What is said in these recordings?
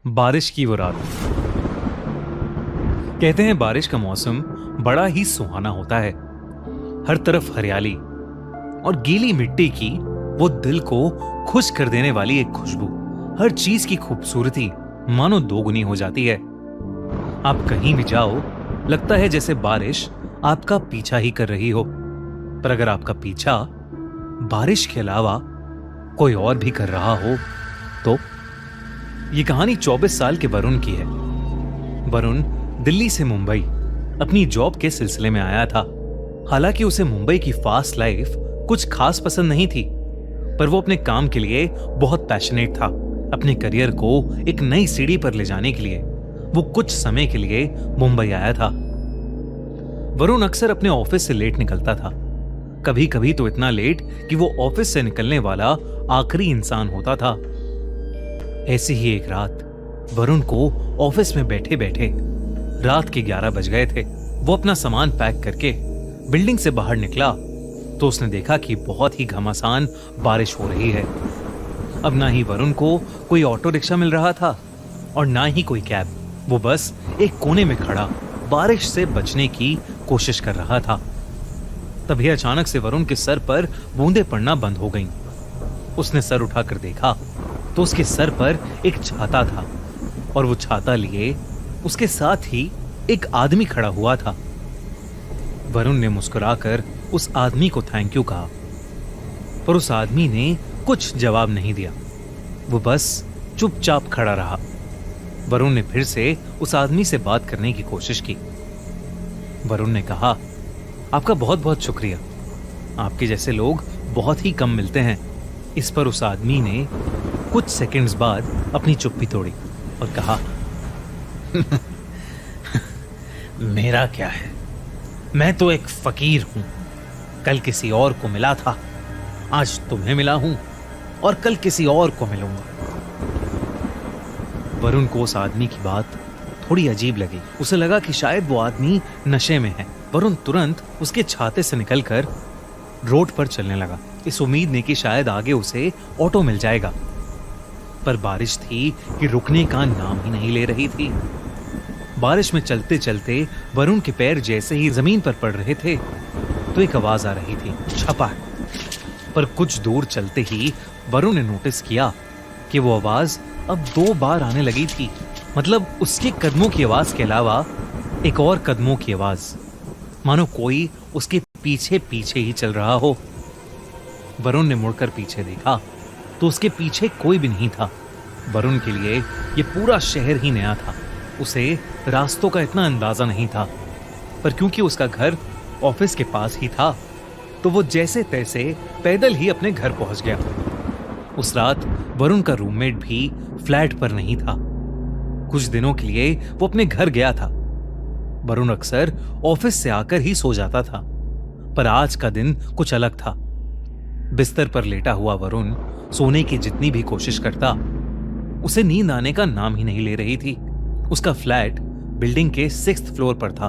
बारिश की वो रात। कहते हैं बारिश का मौसम बड़ा ही सुहाना होता है। हर तरफ हरियाली और गीली मिट्टी की वो दिल को खुश कर देने वाली एक खुशबू। हर चीज की खूबसूरती मानो दोगुनी हो जाती है। आप कहीं भी जाओ, लगता है जैसे बारिश आपका पीछा ही कर रही हो। पर अगर आपका पीछा बारिश के अलावा कोई और भी कर रहा हो तो? ये कहानी 24 साल के वरुण की है। वरुण दिल्ली से मुंबई अपनी जॉब के सिलसिले में आया था। हालांकि उसे मुंबई की फास्ट लाइफ कुछ खास पसंद नहीं थी, पर वो अपने काम के लिए बहुत पैशनेट था। अपने करियर को एक नई सीढ़ी पर ले जाने के लिए वो कुछ समय के लिए मुंबई आया था। वरुण अक्सर अपने ऑफिस से लेट निकलता था, कभी कभी तो इतना लेट कि वो ऑफिस से निकलने वाला आखिरी इंसान होता था। ऐसी ही एक रात वरुण को ऑफिस में बैठे बैठे रात के 11 बज गए थे। वो अपना सामान पैक करके बिल्डिंग से बाहर निकला तो उसने देखा कि बहुत ही घमासान बारिश हो रही है। अब ना ही वरुण को कोई ऑटो रिक्शा मिल रहा था और ना ही कोई कैब। वो बस एक कोने में खड़ा बारिश से बचने की कोशिश कर रहा था। तभी अचानक से वरुण के सर पर बूंदें पड़ना बंद हो गईं। उसने सर उठाकर देखा तो उसके सर पर एक छाता था और वो छाता लिए उसके साथ ही एक आदमी खड़ा हुआ था। वरुण ने मुस्कुराकर उस आदमी को थैंक यू कहा, पर उस आदमी ने कुछ जवाब नहीं दिया। वो बस चुपचाप खड़ा रहा। वरुण ने फिर से उस आदमी से बात करने की कोशिश की। वरुण ने कहा, आपका बहुत बहुत शुक्रिया, आपके जैसे लोग बहुत ही कम मिलते हैं। इस पर उस आदमी ने कुछ सेकंड्स बाद अपनी चुप्पी तोड़ी और कहा, मेरा क्या है, मैं तो एक फकीर हूं। कल किसी और को मिला था, आज तुम्हें मिला हूं और कल किसी और को मिलूंगा। वरुण को उस आदमी की बात थोड़ी अजीब लगी। उसे लगा कि शायद वो आदमी नशे में है। वरुण तुरंत उसके छाते से निकलकर रोड पर चलने लगा, इस उम्मीद में कि शायद आगे उसे ऑटो मिल जाएगा। पर बारिश थी कि रुकने का नाम ही नहीं ले रही थी। बारिश में चलते चलते वरुण के पैर जैसे ही जमीन पर पड़ रहे थे तो एक आवाज आ रही थी, छपा। पर कुछ दूर चलते ही वरुण ने नोटिस किया कि वो आवाज अब 2 बार आने लगी थी। मतलब उसके कदमों की आवाज के अलावा एक और कदमों की आवाज, मानो कोई उसके पीछे पीछे ही चल रहा हो। वरुण ने मुड़कर पीछे देखा तो उसके पीछे कोई भी नहीं था। वरुण के लिए ये पूरा शहर ही नया था। उसे रास्तों का इतना अंदाजा नहीं था, पर क्योंकि उसका घर ऑफिस के पास ही था तो वो जैसे तैसे पैदल ही अपने घर पहुंच गया। उस रात वरुण का रूममेट भी फ्लैट पर नहीं था। कुछ दिनों के लिए वो अपने घर गया था। वरुण अक्सर ऑफिस से आकर ही सो जाता था, पर आज का दिन कुछ अलग था। बिस्तर पर लेटा हुआ वरुण सोने की जितनी भी कोशिश करता, उसे नींद आने का नाम ही नहीं ले रही थी। उसका फ्लैट बिल्डिंग के 6th फ्लोर पर था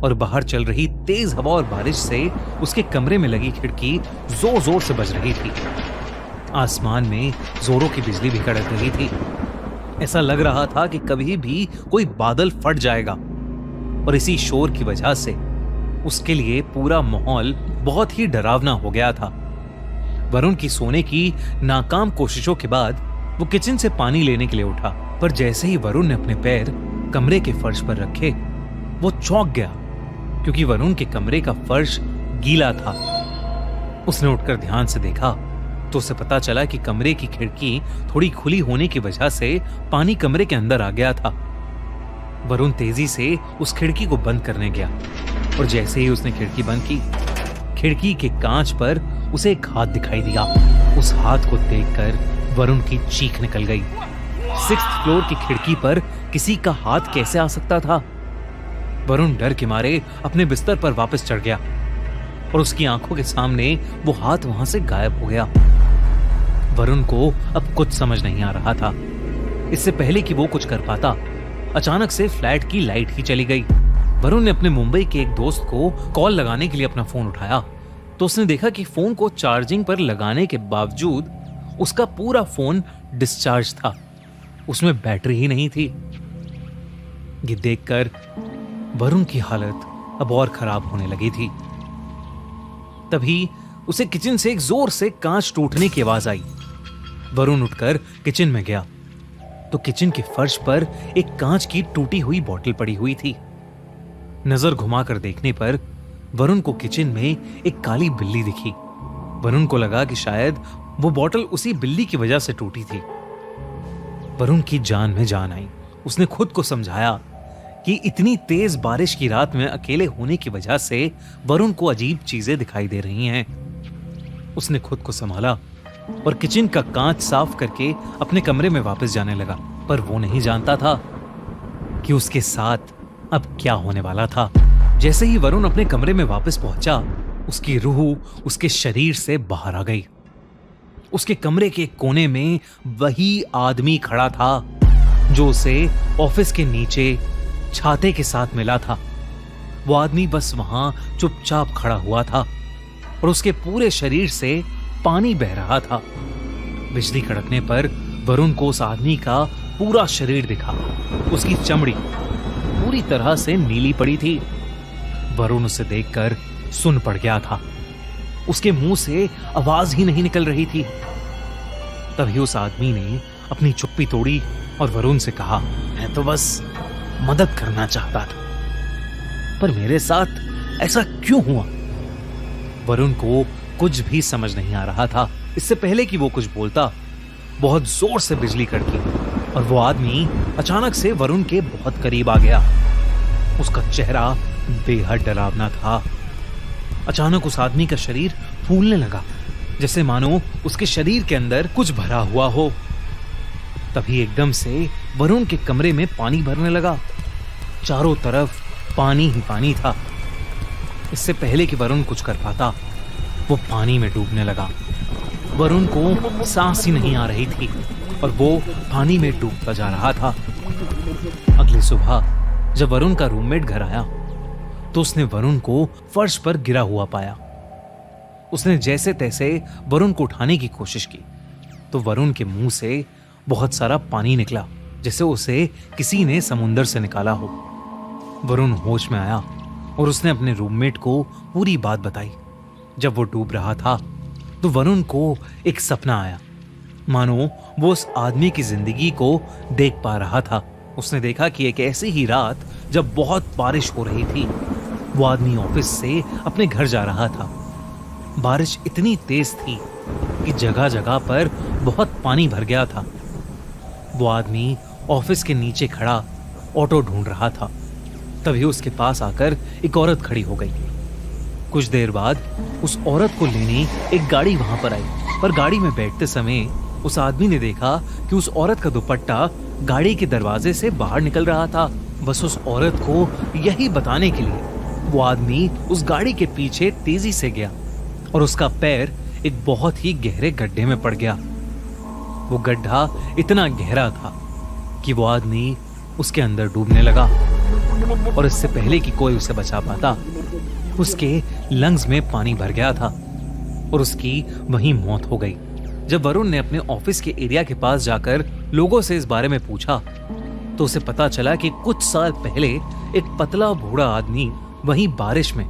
और बाहर चल रही तेज हवा और बारिश से उसके कमरे में लगी खिड़की जोर जोर से बज रही थी। आसमान में जोरों की बिजली भी कड़क रही थी। ऐसा लग रहा था कि कभी भी कोई बादल फट जाएगा। और इसी शोर की वजह से उसके लिए पूरा माहौल बहुत ही डरावना हो गया था। वरुण की सोने की नाकाम कोशिशों के बाद वो किचन से पानी लेने के लिए उठा, पर जैसे ही वरुण ने अपने पैर कमरे के फर्श पर रखे वो चौंक गया, क्योंकि वरुण के कमरे का फर्श गीला था। उसने उठकर ध्यान से देखा तो उसे पता चला कि कमरे की खिड़की थोड़ी खुली होने की वजह से पानी कमरे के अंदर आ गया था। वरुण तेजी से उस खिड़की को बंद करने गया और जैसे ही उसने खिड़की बंद की, खिड़की के कांच पर उसे एक हाथ दिखाई दिया। उस हाथ को देखकर वरुण की चीख निकल गई। 6th फ्लोर की खिड़की पर किसी का हाथ कैसे आ सकता था? वरुण डर के मारे अपने बिस्तर पर वापस चढ़ गया और उसकी आंखों के सामने वो हाथ वहां से गायब हो गया। वरुण को अब कुछ समझ नहीं आ रहा था। इससे पहले कि वो कुछ कर पाता, अचानक से फ्लैट की लाइट ही चली गई। वरुण ने अपने मुंबई के एक दोस्त को कॉल लगाने के लिए अपना फोन उठाया तो उसने देखा कि फोन को चार्जिंग पर लगाने के बावजूद उसका पूरा फोन डिस्चार्ज था। उसमें बैटरी ही नहीं थी। ये देखकर वरुण की हालत अब और खराब होने लगी थी। तभी उसे किचन से एक जोर से कांच टूटने की आवाज आई। वरुण उठकर किचन में गया तो किचन के फर्श पर एक कांच की टूटी हुई बोतल पड़ी हुई थी। नजर घुमाकर देखने पर वरुण को किचन में एक काली बिल्ली दिखी। वरुण को लगा कि शायद वो बोतल उसी बिल्ली की वजह से टूटी थी। वरुण की जान में जान आई। उसने खुद को समझाया कि इतनी तेज बारिश की रात में अकेले होने की वजह से वरुण को अजीब चीजें दिखाई दे रही हैं। उसने खुद को संभाला और किचन का कांच साफ करके अपने कमरे में वापस जाने लगा। पर वो नहीं जानता था कि उसके साथ अब क्या होने वाला था। जैसे ही वरुण अपने कमरे में वापस पहुंचा, उसकी रूह उसके शरीर से बाहर आ गई। उसके कमरे के कोने में वही आदमी खड़ा था जो उसे ऑफिस के नीचे छाते के साथ मिला था। वो आदमी बस वहां चुपचाप खड़ा हुआ था और उसके पूरे शरीर से पानी बह रहा था। बिजली कड़कने पर वरुण को उस आदमी का पूरा शरीर दिखा। उसकी चमड़ी पूरी तरह से नीली पड़ी थी। वरुण उसे देखकर सुन पड़ गया था। उसके मुंह से आवाज ही नहीं निकल रही थी। तभी उस आदमी ने अपनी चुप्पी तोड़ी और वरुण से कहा, मैं तो बस मदद करना चाहता था, पर मेरे साथ ऐसा क्यों हुआ? वरुण को कुछ भी समझ नहीं आ रहा था। इससे पहले कि वो कुछ बोलता, बहुत जोर से बिजली कड़की और वो आदमी अचानक से वरुण के बहुत करीब आ गया। उसका चेहरा बेहद डरावना था। अचानक उस आदमी का शरीर फूलने लगा, जैसे मानो उसके शरीर के अंदर कुछ भरा हुआ हो। तभी एकदम से वरुण के कमरे में पानी भरने लगा। चारों तरफ पानी ही पानी था। इससे पहले कि वरुण कुछ कर पाता, वो पानी में डूबने लगा। वरुण को सांस ही नहीं आ रही थी और वो पानी में डूबता जा रहा था। अगली सुबह जब वरुण का रूममेट घर आया तो उसने वरुण को फर्श पर गिरा हुआ पाया। उसने जैसे तैसे वरुण को उठाने की कोशिश की तो वरुण के मुंह से बहुत सारा पानी निकला, जैसे उसे किसी ने समुंदर से निकाला हो। वरुण होश में आया और उसने अपने रूममेट को पूरी बात बताई। जब वो डूब रहा था तो वरुण को एक सपना आया, मानो वो उस आदमी की जिंदगी को देख पा रहा था। उसने देखा कि एक ऐसी ही रात जब बहुत बारिश हो रही थी, वो आदमी ऑफिस से अपने घर जा रहा था। बारिश इतनी तेज थी कि जगह जगह पर बहुत पानी भर गया था। वो आदमी ऑफिस के नीचे खड़ा ऑटो ढूंढ रहा था। तभी उसके पास आकर एक औरत खड़ी हो गई। कुछ देर बाद उस औरत को लेने एक गाड़ी वहां पर आई, पर गाड़ी में बैठते समय उस आदमी ने देखा कि उस औरत का दुपट्टा गाड़ी के दरवाजे से बाहर निकल रहा था। बस उस औरत को यही बताने के लिए वो आदमी उस गाड़ी के पीछे तेजी से गया और उसका पैर एक बहुत ही गहरे गड्ढे में पड़ गया। वो गड्ढा इतना गहरा था कि वो आदमी उसके अंदर डूबने लगा और इससे पहले कि कोई उसे बचा पाता, उसके लंग्स में पानी भर गया था और उसकी वहीं मौत हो गई। जब वरुण ने अपने ऑफिस के एरिया के पास जाकर लोगों से इस बारे में पूछा तो उसे पता चला कि कुछ साल पहले एक पतला बूढ़ा आदमी वहीं बारिश में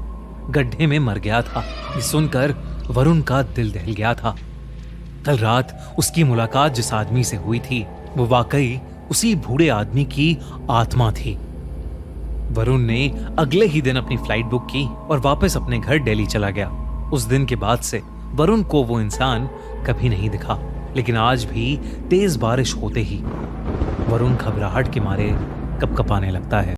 गड्ढे में मर गया था। ये सुनकर वरुण का दिल दहल गया था। कल रात उसकी मुलाकात जिस आदमी से हुई थी वो वाकई उसी बूढ़े आदमी की आत्मा थी। वरुण ने अगले ही दिन अपनी फ्लाइट बुक की और वापस अपने घर दिल्ली चला गया। उस दिन के बाद से वरुण को वो इंसान कभी नहीं दिखा, लेकिन आज भी तेज बारिश होते ही वरुण घबराहट के मारे कपकपाने लगता है।